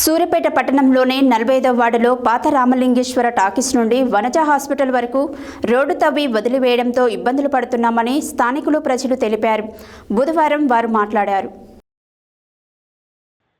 సూర్యాపేట పట్టణంలోని 45వ వార్డులో పాత రామలింగేశ్వర టాకీస్ నుండి వనజ హాస్పిటల్ వరకు రోడ్డు తవ్వి వదిలివేయడంతో ఇబ్బందులు పడుతున్నామని స్థానికులు ప్రజలు తెలిపారు. బుధవారం వారు మాట్లాడారు.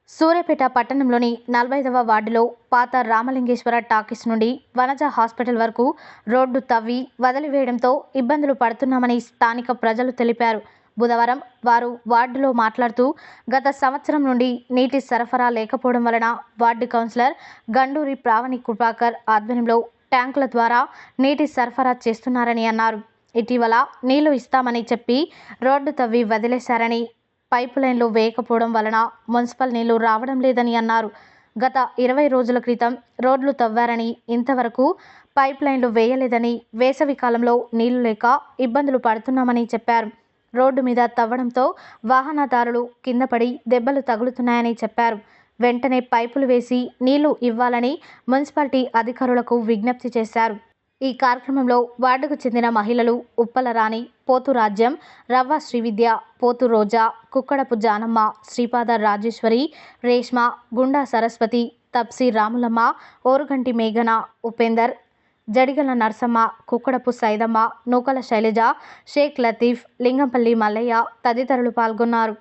సూర్యాపేట పట్టణంలోని 45వ వార్డులో పాత రామలింగేశ్వర టాకీస్ నుండి వనజ హాస్పిటల్ వరకు రోడ్డు తవ్వి వదిలివేయడంతో ఇబ్బందులు పడుతున్నామని స్థానిక ప్రజలు తెలిపారు. బుధవారం వారు వార్డులో మాట్లాడుతూ గత సంవత్సరం నుండి నీటి సరఫరా లేకపోవడం వలన వార్డు కౌన్సిలర్ గండూరి ప్రావణి కృపాకర్ ఆధ్వర్యంలో ట్యాంకుల ద్వారా నీటి సరఫరా చేస్తున్నారని అన్నారు. ఇటీవల నీళ్లు ఇస్తామని చెప్పి రోడ్డు తవ్వి వదిలేశారని, పైపు లైన్లు వేయకపోవడం వలన మున్సిపల్ నీళ్లు రావడం లేదని అన్నారు. గత 20 రోజుల క్రితం రోడ్లు తవ్వారని, ఇంతవరకు పైప్ లైన్లు వేయలేదని, వేసవి కాలంలో నీళ్లు లేక ఇబ్బందులు పడుతున్నామని చెప్పారు. రోడ్డు మీద తవ్వడంతో వాహనదారులు కింద పడి దెబ్బలు తగులుతున్నాయని చెప్పారు. వెంటనే పైపులు వేసి నీళ్లు ఇవ్వాలని మున్సిపాలిటీ అధికారులకు విజ్ఞప్తి చేశారు. ఈ కార్యక్రమంలో వార్డుకు చెందిన మహిళలు ఉప్పల రాణి, పోతు రాజ్యం, రవ్వ శ్రీవిద్య, పోతు రోజా, కుక్కడపు జానమ్మ, శ్రీపాద రాజేశ్వరి, రేష్మ, గుండా సరస్వతి, తప్సి రాములమ్మ, ఓరుగంటి మేఘన, ఉపేందర్, జడిగల నర్సమ్మ, కుక్కడపు సైదమ్మ, నూకల శైలజ, షేక్ లతీఫ్, లింగంపల్లి మల్లయ్య తదితరులు పాల్గొన్నారు.